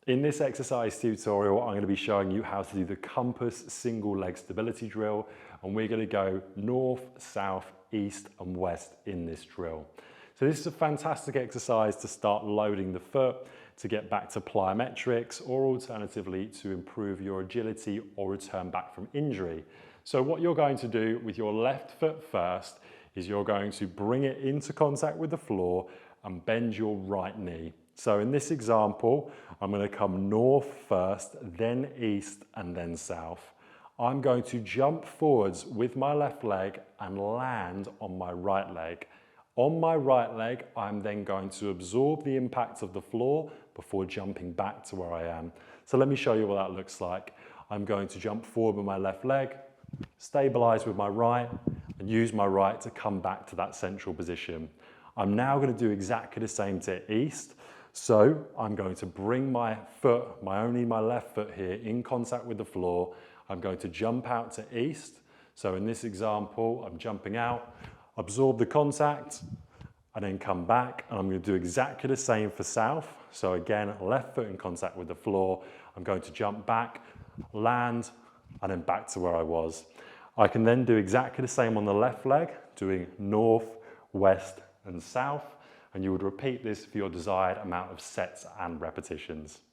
In this exercise tutorial, I'm going to be showing you how to do the compass single leg stability drill, and we're going to go north, south, east and west in this drill. So this is a fantastic exercise to start loading the foot, to get back to plyometrics, or alternatively to improve your agility or return back from injury. So what you're going to do with your left foot first is you're going to bring it into contact with the floor and bend your right knee. So in this example, I'm going to come north first, then east, and then south. I'm going to jump forwards with my left leg and land on my right leg. On my right leg, I'm then going to absorb the impact of the floor before jumping back to where I am. So let me show you what that looks like. I'm going to jump forward with my left leg, stabilize with my right, and use my right to come back to that central position. I'm now going to do exactly the same to east. So I'm going to bring my foot, only my left foot here, in contact with the floor. I'm going to jump out to east. So in this example, I'm jumping out, absorb the contact, and then come back. And I'm going to do exactly the same for south. So again, left foot in contact with the floor. I'm going to jump back, land, and then back to where I was. I can then do exactly the same on the left leg, doing north, west, and south. And you would repeat this for your desired amount of sets and repetitions.